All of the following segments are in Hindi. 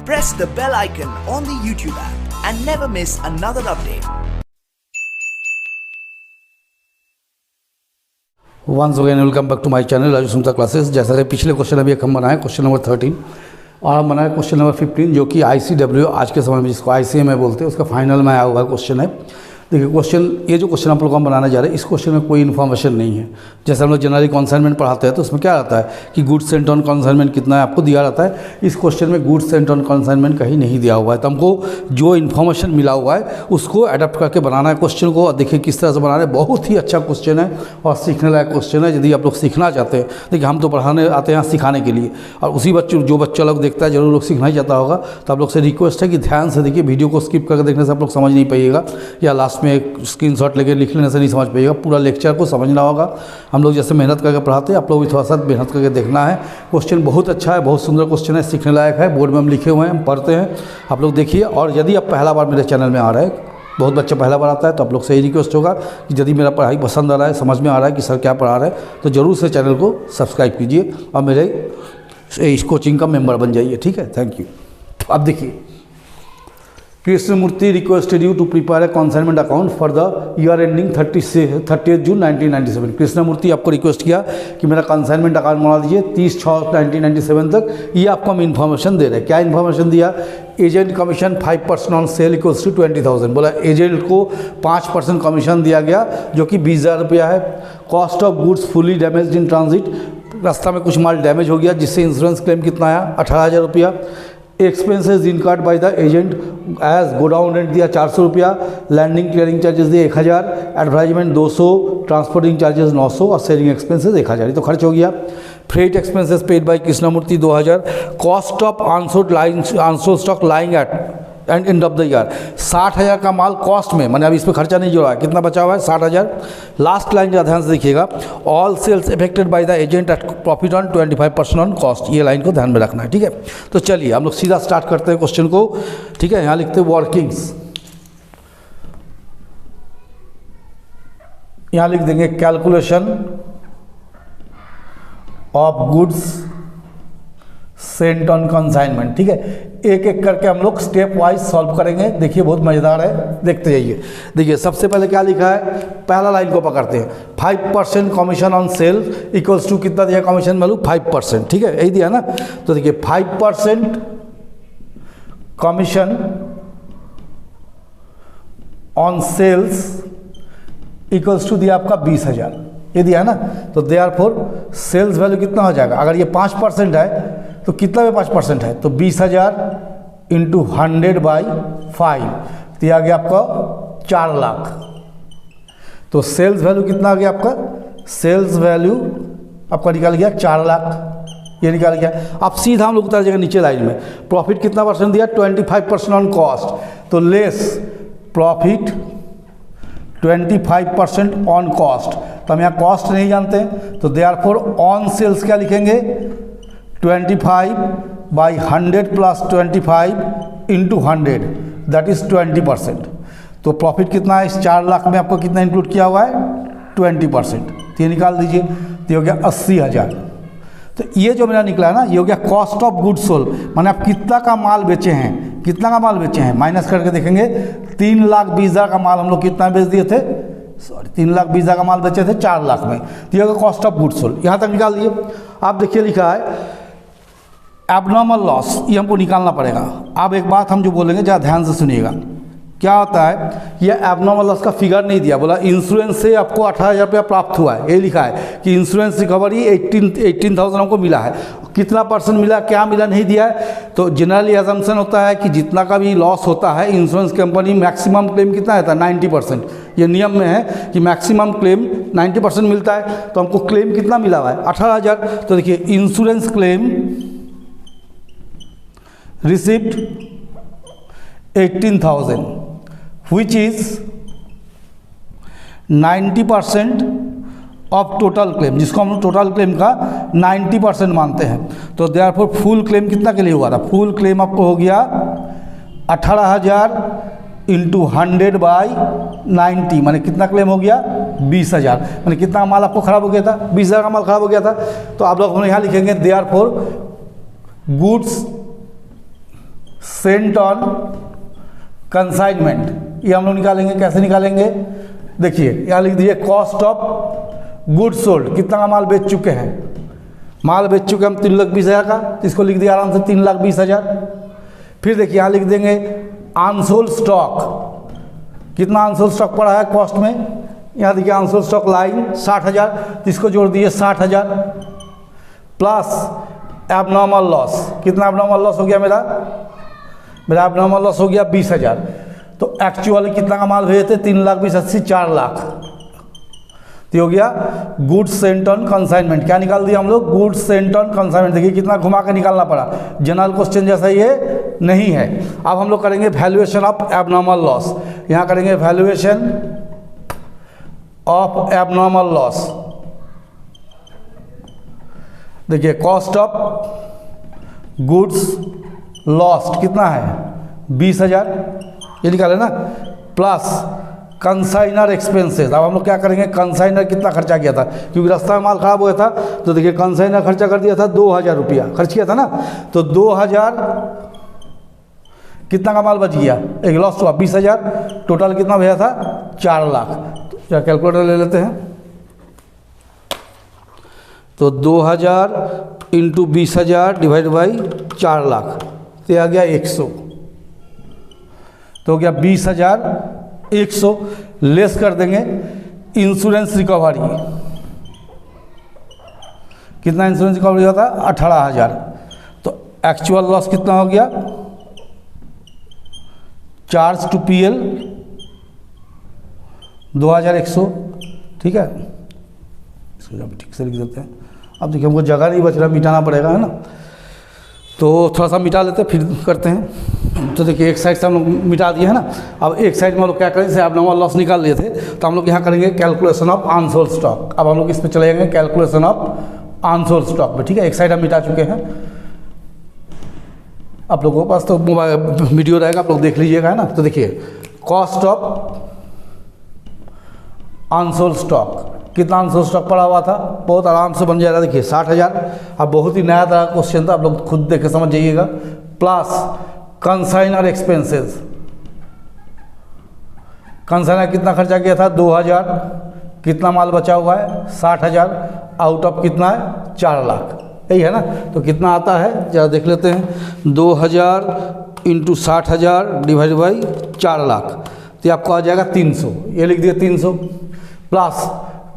Press the bell icon on the YouTube app and never miss another update. Once again welcome back to my channel Raju Sumta classes. जैसा कि पिछले क्वेश्चन अभी हम बनाए क्वेश्चन नंबर 13 और हम बनाए क्वेश्चन नंबर 15 जो कि ICW आज के समय में जिसको ICMA बोलते हैं उसका फाइनल में आया हुआ क्वेश्चन है। देखिए क्वेश्चन ये जो क्वेश्चन आप लोग हम बनाने जा रहे हैं इस क्वेश्चन में कोई इन्फॉर्मेशन नहीं है। जैसे हम लोग जनरली कंसाइनमेंट पढ़ाते हैं तो उसमें क्या रहता है कि गुड्स सेंट ऑन कंसाइनमेंट कितना है आपको दिया रहता है। इस क्वेश्चन में गुड्स सेंट ऑन कंसाइनमेंट कहीं नहीं दिया हुआ है, तो हमको जो इन्फॉर्मेशन मिला हुआ है उसको अडेप्ट करके बनाना है क्वेश्चन को। देखिए किस तरह से बना रहे हैं, बहुत ही अच्छा क्वेश्चन है और सीखने लायक क्वेश्चन है। यदि आप लोग सीखना चाहते हैं, देखिए हम तो पढ़ाने आते हैं सिखाने के लिए और उसी जो बच्चा लोग देखता है जरूर लोग सीखना ही चाहता होगा। तो आप लोग से रिक्वेस्ट है कि ध्यान से देखिए, वीडियो को स्किप करके देखने से आप लोग समझ नहीं पाइएगा या लास्ट में एक स्क्रीनशॉट लेके लिख लेने से नहीं समझ पाइएगा। पूरा लेक्चर को समझना होगा। हम लोग जैसे मेहनत करके पढ़ाते हैं आप लोग भी थोड़ा सा मेहनत करके देखना है। क्वेश्चन बहुत अच्छा है, बहुत सुंदर क्वेश्चन है, सीखने लायक है। बोर्ड में हम लिखे हुए हैं, हम पढ़ते हैं, आप लोग देखिए। और यदि आप पहला बार मेरे चैनल में आ रहे हैं, बहुत बच्चा पहला बार आता है, तो आप लोग से ही रिक्वेस्ट होगा कि यदि मेरा पढ़ाई पसंद आ रहा है, समझ में आ रहा है कि सर क्या पढ़ा रहे हैं, तो ज़रूर से चैनल को सब्सक्राइब कीजिए और मेरे इस कोचिंग का मेंबर बन जाइए। ठीक है, थैंक यू। अब देखिए, Krishnamurthy requested you to prepare a consignment account for the year ending 30 June 1997। Krishnamurthy आपको रिक्वेस्ट किया कि मेरा कंसाइनमेंट अकाउंट बना दीजिए 30/6/1997 तक। ये आपको हम इन्फॉर्मेशन दे रहे हैं। क्या इन्फॉर्मेशन दिया? Agent commission 5% on sale equals to 20,000। बोला एजेंट को 5% कमीशन दिया गया जो कि 20,000 रुपया है। Cost of goods fully damage in transit, रास्ता में कुछ माल डैमेज हो गया जिससे इंश्योरेंस क्लेम कितना आया? 18,000 रुपया। Expenses incurred by the agent as godown rent दिया 400 रुपया, लैंडिंग क्लियरिंग चार्जेस दिए 1,000, एडवर्टाइजमेंट 200, ट्रांसपोर्टिंग चार्जेस 900 और सेलिंग एक्सपेंसेस 1,000। तो खर्च हो गया। Freight expenses paid by Krishnamurthy 2,000। Cost of unsold stock lying at end of the year 60,000 का माल कॉस्ट में, मैंने अभी इस पर खर्चा नहीं जोड़ा है, कितना बचा हुआ है? 60,000। लास्ट लाइन का ध्यान से देखिएगा, all sales effected by the agent at profit on 25% on cost. ये लाइन को ध्यान में रखना है। ठीक है, तो चलिए हम लोग सीधा स्टार्ट करते हैं क्वेश्चन को। ठीक है, यहाँ लिखते हैं वर्किंग्स, यहाँ लिख देंगे calculation of goods sent on consignment. ठीक है, एक एक करके हम लोग स्टेप वाइज सॉल्व करेंगे। देखिए बहुत मज़ेदार है, देखते जाइए। देखिए सबसे पहले क्या लिखा है, पहला लाइन को पकड़ते हैं। 5% commission on sale equals to कितना दिया कमीशन वैल्यू? 5%। ठीक है, यही दिया ना। तो देखिए 5% commission on sales equals to दिया आपका 20,000, ये दिया है ना। तो देयरफॉर सेल्स वैल्यू कितना हो जाएगा? अगर ये 5% है तो कितना में 5% है? तो 20,000 इंटू 100/5 दिया गया आपका 4 लाख। तो सेल्स वैल्यू कितना आ गया आपका? सेल्स वैल्यू आपका निकाल गया 4 लाख, ये निकाल गया। अब सीधा हम लोग उतर जाएगा नीचे लाइन में। प्रॉफिट कितना परसेंट दिया? 25% ऑन कॉस्ट। तो लेस प्रॉफिट 25% ऑन कॉस्ट। तो हम यहाँ कॉस्ट नहीं जानते हैं, तो देयरफॉर ऑन सेल्स क्या लिखेंगे? 25/100 प्लस 25 इंटू 100 दैट इज 20%। तो प्रॉफिट कितना है? इस 4 लाख में आपको कितना इंक्लूड किया हुआ है? 20%। तो ये निकाल दीजिए, तो ये हो गया 80,000। तो ये जो मेरा निकला है ना, ये हो गया कॉस्ट ऑफ गुड्स सोल्ड, माने आप कितना का माल बेचे हैं, कितना का माल बेचे हैं, माइनस करके देखेंगे। 3,20,000 का माल हम लोग कितना बेच दिए थे? 3,20,000 का माल बेचे थे 4 लाख में। तो ये होगा कॉस्ट ऑफ गुड्स सोल्ड। यहाँ तक निकाल दिए। आप देखिए लिखा है एबनॉर्मल लॉस, ये हमको निकालना पड़ेगा। अब एक बात हम जो बोलेंगे ज़रा ध्यान से सुनिएगा। क्या होता है, ये एबनॉर्मल लॉस का फिगर नहीं दिया, बोला इंश्योरेंस से आपको 18,000 रुपया प्राप्त हुआ है। ये लिखा है कि इंश्योरेंस रिकवरी 18,000 हमको मिला है। कितना परसेंट मिला, क्या मिला, नहीं दिया है। तो जनरली अजम्पशन होता है कि जितना का भी लॉस होता है इंश्योरेंस कंपनी मैक्सिमम क्लेम कितना रहता है? 90%। ये नियम में है कि मैक्सिमम क्लेम 90% मिलता है। तो हमको क्लेम कितना मिला हुआ है? 18,000। तो देखिए insurance claim received 18,000 which is 90% of total claim, जिसको हम टोटल क्लेम का 90% मानते हैं। तो देयरफॉर फुल क्लेम कितना के लिए हुआ था? फुल क्लेम आपको हो गया 18,000 इंटू 100/90, माने कितना क्लेम हो गया? 20,000। माने कितना माल आपको खराब हो गया था? 20,000 का माल खराब हो गया था। तो आप लोग हम यहाँ लिखेंगे therefore goods sent on consignment, ये हम लोग निकालेंगे। कैसे निकालेंगे, देखिए यहाँ लिख दीजिए कॉस्ट ऑफ गुड सोल्ड, कितना का माल बेच चुके हैं, माल बेच चुके हम 3,20,000 का, तो इसको लिख दिया आराम से 3,20,000। फिर देखिए यहाँ लिख देंगे अनसोल्ड स्टॉक, कितना अनसोल्ड स्टॉक पड़ा है कॉस्ट में, यहाँ देखिए अनसोल्ड स्टॉक लाइन 60,000, तो इसको जोड़ दिए 60,000 प्लस एबनॉर्मल लॉस, कितना एबनॉर्मल लॉस हो गया मेरा एबनॉर्मल लॉस हो गया 20,000। तो एक्चुअली कितना का माल भेजे थे 3,20,80 4 लाख, तो हो गया गुड्स सेंट ऑन कंसाइनमेंट। क्या निकाल दिया हम लोग, गुड्स सेंट ऑन कंसाइनमेंट। देखिए कितना घुमा के निकालना पड़ा, जनरल क्वेश्चन जैसा ये नहीं है। अब हम लोग करेंगे वैल्यूएशन ऑफ एबनॉर्मल लॉस, यहाँ करेंगे वैल्यूएशन ऑफ एबनॉर्मल लॉस। देखिए कॉस्ट ऑफ गुड्स लॉस्ट कितना है 20,000, ये निकाले ना, प्लस कंसाइनर एक्सपेंसेस। अब हम लोग क्या करेंगे, कंसाइनर कितना खर्चा किया था, क्योंकि रास्ता में माल खराब हुआ था, तो देखिए कंसाइनर खर्चा कर दिया था 2,000 रुपया खर्च किया था ना, तो 2,000 कितना का माल बच गया, एक लॉस हुआ 20,000, टोटल कितना भेजा था 4 लाख। तो कैलकुलेटर ले लेते हैं, तो 2,000 इंटू 20,000 डिवाइड बाई 4 लाख, तो आ गया 100, तो हो गया 20,100 लेस कर देंगे इंश्योरेंस रिकवरी, कितना इंश्योरेंस रिकवरी होता है 18,000, तो एक्चुअल लॉस कितना हो गया, चार्ज टू पीएल 2,100, ठीक है, इसको ठीक से लिख देते हैं। अब देखिए हमको जगह नहीं बच रहा, मिटाना पड़ेगा, है ना, तो थोड़ा सा मिटा लेते हैं फिर करते हैं। तो देखिए एक साइड से हम लोग मिटा दिए है ना, अब एक साइड में हम लोग क्या करें, जैसे आप नॉर्मल लॉस निकाल लिए थे, तो हम लोग यहाँ करेंगे कैलकुलेशन ऑफ अनसोल्ड स्टॉक। अब हम लोग इस पर चले जाएंगे कैलकुलेशन ऑफ अनसोल्ड स्टॉक में, ठीक है। एक साइड हम मिटा चुके हैं, आप लोगों के पास तो मोबाइल वीडियो रहेगा, आप लोग देख लीजिएगा, है ना। तो देखिए कॉस्ट ऑफ अनसोल्ड स्टॉक, कितना अनसोल्ड स्टॉक पड़ा हुआ था, बहुत आराम से बन जाएगा। देखिए 60,000, अब बहुत ही नया तरह क्वेश्चन था, आप लोग खुद देख के समझ जाइएगा। प्लस कंसाइनर एक्सपेंसेस, कंसाइनर कितना खर्चा किया था 2,000, कितना माल बचा हुआ है 60,000, आउट ऑफ कितना है 4 लाख, यही है ना। तो कितना आता है जरा देख लेते हैं, 2,000 इंटू 60,000 डिवाइड बाई 4 लाख, तो आपको आ जाएगा 300, ये लिख दिया 300, प्लस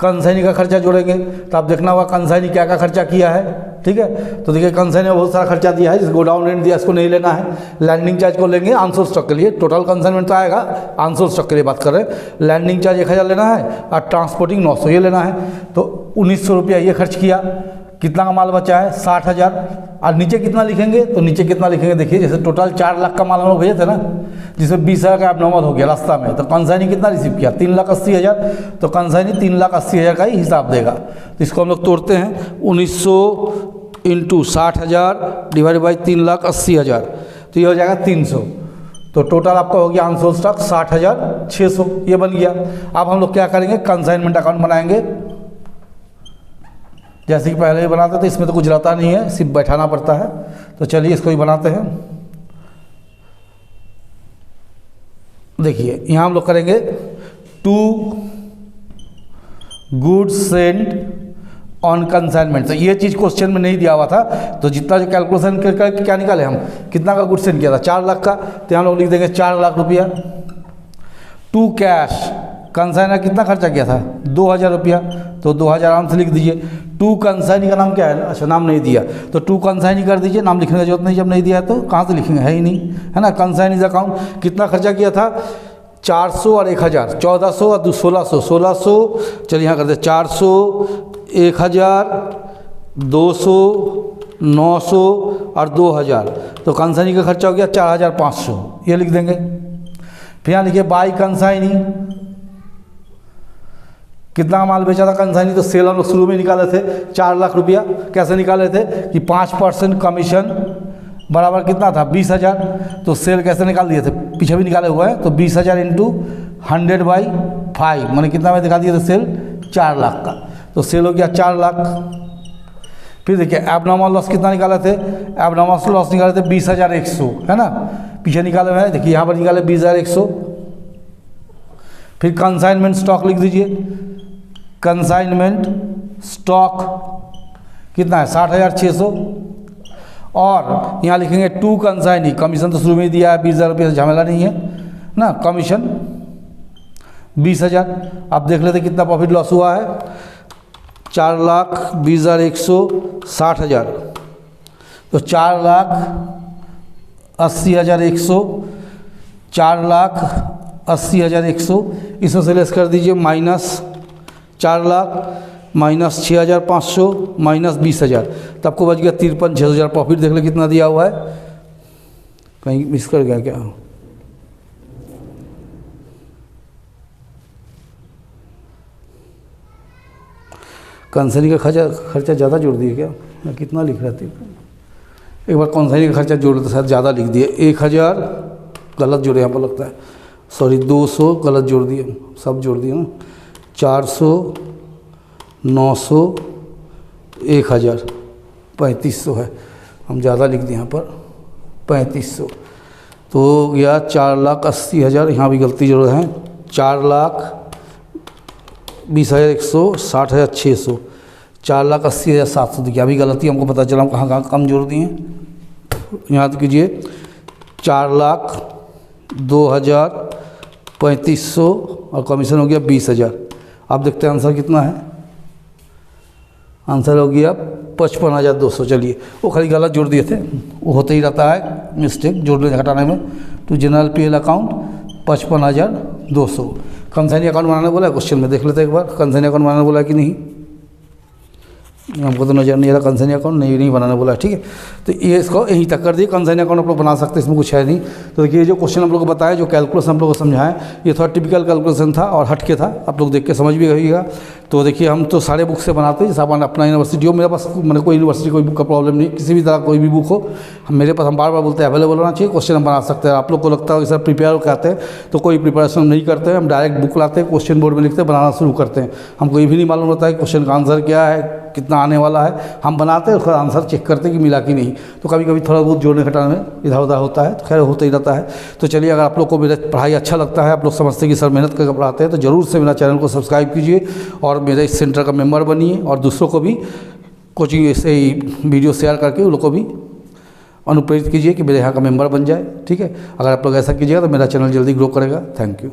कंसाइनी का खर्चा जोड़ेंगे, तो आप देखना होगा कंसाइनी क्या क्या खर्चा किया है, ठीक है। तो देखिए कंसाइनी में बहुत सारा खर्चा दिया है, जिस गोडाउन रेंट दिया इसको नहीं लेना है, लैंडिंग चार्ज को लेंगे अनसोल्ड स्टॉक के लिए, टोटल कंसाइनमेंट तो आएगा, अनसोल्ड स्टॉक के लिए बात कर रहे हैं। लैंडिंग चार्ज 1,000 लेना है और ट्रांसपोर्टिंग 900 ये लेना है, तो 1,900 रुपया ये खर्च किया। कितना का माल बचा है 60,000, और नीचे कितना लिखेंगे, तो नीचे कितना लिखेंगे, देखिए जैसे टोटल 4 लाख का माल हम लोग भेजे थे ना, जिसमें 20,000 का एबनॉर्मल हो गया रास्ता में, तो कंसाइनी कितना रिसीव किया 3,80,000, तो कंसाइनी 3,80,000 का ही हिसाब देगा। तो इसको हम लोग तोड़ते हैं, 1,900 इंटू 60,000 डिवाइड बाई 3,80,000, तो ये हो जाएगा 300, तो टोटल आपका हो गया अनसोल्ड स्टॉक 60,600, ये बन गया। अब हम लोग क्या करेंगे, कंसाइनमेंट अकाउंट बनाएंगे, जैसे कि पहले ही बनाते थे, इसमें तो कुछ रहता नहीं है, सिर्फ बैठाना पड़ता है। तो चलिए इसको ही बनाते हैं। देखिए यहाँ हम लोग करेंगे to goods sent on consignment, तो ये चीज़ क्वेश्चन में नहीं दिया हुआ था, तो जितना जो कैलकुलेशन करके क्या निकाले हम, कितना का गुड्स सेंट किया था 4 लाख का, तो हम लोग लिख देंगे 4 लाख रुपया। टू कैश, कंसाइनर कितना खर्चा किया था 2,000 रुपया, तो 2,000 आराम से लिख दीजिए। टू कंसाइनी का नाम क्या है, अच्छा नाम नहीं दिया, तो टू कंसाइनी कर दीजिए, नाम लिखने की जरूरत नहीं, जब नहीं दिया है तो कहाँ से लिखेंगे, है ही नहीं, है ना। कंसाइनीज अकाउंट कितना खर्चा किया था 400 और 1,000, 1,400 और 1,600, 1,600, चलिए यहाँ करते 400, 1,000, 200, 900 और 2,000, तो कंसाइनी का खर्चा हो गया 4,500, ये लिख देंगे। फिर यहाँ लिखिए बाई कंसाइनी, कितना माल बेचा था कंसाइनी, तो सेल हम लोग शुरू में निकाले थे 4 लाख रुपया। कैसे निकाले थे कि 5% कमीशन बराबर कितना था 20,000, तो सेल कैसे निकाल दिए थे, पीछे भी निकाले हुए हैं, तो 20,000 इंटू 100/5, मैंने कितना में दिखा दिया था सेल 4 लाख का, तो सेल हो गया 4 लाख। फिर देखिए एबनॉर्मल लॉस कितना निकाले थे, एबनॉर्मल लॉस निकाले थे 20,100, है ना। पीछे निकाले हुए हैं, देखिए यहाँ पर निकाले 20,100। फिर कंसाइनमेंट स्टॉक लिख दीजिए, कंसाइनमेंट स्टॉक कितना है 60,600। और यहाँ लिखेंगे टू कंसाइनी, कमीशन तो शुरू में ही दिया है 20,000 रुपये, झमेला नहीं है ना, कमीशन 20,000। आप देख लेते कितना प्रॉफिट लॉस हुआ है, 4,20,100 60,000, तो 4,80,100, 4,80,100 इसमें से लेस कर दीजिए माइनस 4 लाख माइनस 6,500 माइनस 20,000, तो आपको बच गया 53,600 प्रॉफिट। देख ले कितना दिया हुआ है, कहीं मिस कर गया क्या? कंसनी का खर्चा ज़्यादा जोड़ दिए क्या, या कितना लिख रहे थे? एक बार कंसनी का खर्चा जोड़ तो शायद ज़्यादा लिख दिए, 1,000 गलत जोड़े यहाँ पर लगता है, सॉरी 200 गलत जोड़ दिए, सब जोड़ दिए ना, 400 900 1,000 3,500 है, हम ज़्यादा लिख दिए यहाँ पर 3,500, तो गया 4,80,000, यहाँ भी गलती जरूर है, 4,20,100 60,600, 4,80,700, देखिए अभी गलती हमको पता चला हम कहाँ कहाँ कम जोड़ दिए हैं। याद कीजिए 4,02,3500 और कमीशन हो गया 20,000। आप देखते हैं आंसर कितना है, आंसर हो गया 55,200। चलिए वो खाली गलत जोड़ दिए थे, वो होते ही रहता है मिस्टेक जोड़ने घटाने में। तो general PL account 55,200। Consignee account बनाना बोला है क्वेश्चन में, देख लेते हैं एक बार कंसाइनी अकाउंट बनाना बोला है कि नहीं, हमको तो नजर नहीं आ रहा कंसाइनी अकाउंट, नहीं बनाना बोला है, ठीक है। तो ये इसको यहीं तक कर दिए, कंसाइनी अकाउंट आप लोग बना सकते हैं, इसमें कुछ है नहीं। तो देखिए जो क्वेश्चन हम लोग को बताया, जो कैलकुलेशन हम लोग को समझाएं, ये थोड़ा टिपिकल कैलकुलेशन था और हटके था, आप लोग देख के समझ भी रहिएगा। तो देखिए हम तो सारे बुक से बनाते हैं, जैसे अपन अपना यूनिवर्सिटी हो, मेरे पास मैंने कोई यूनिवर्सिटी कोई बुक का प्रॉब्लम नहीं, किसी भी तरह कोई भी बुक हो मेरे पास, हम बार बार बोलते हैं अवेलेबल होना चाहिए, क्वेश्चन हम बना सकते हैं। आप लोग को लगता है कि सर प्रिपेयर करते हैं, तो कोई प्रिपरेशन नहीं करते हैं, हम डायरेक्ट बुक लाते हैं, क्वेश्चन बोर्ड में लिखते हैं, बनाना शुरू करते हैं। हमको ये भी नहीं मालूम होता है क्वेश्चन का आंसर क्या है, कितना आने वाला है, हम बनाते हैं उसका आंसर चेक करते हैं कि मिला कि नहीं। तो कभी कभी थोड़ा बहुत जोड़ने घटाने में इधर उधर होता है, तो खैर होता ही रहता है। तो चलिए अगर आप लोग को मेरा पढ़ाई अच्छा लगता है, आप लोग समझते हैं कि सर मेहनत करके पढ़ाते हैं, तो ज़रूर से मेरा चैनल को सब्सक्राइब कीजिए और मेरे इस सेंटर का मेंबर बनिए, और दूसरों को भी कोचिंग ऐसे ही वीडियो शेयर करके उन लोग को भी अनुप्रेरित कीजिए कि मेरे यहाँ का मेंबर बन जाए, ठीक है। अगर आप लोग ऐसा कीजिएगा तो मेरा चैनल जल्दी ग्रो करेगा। Thank you.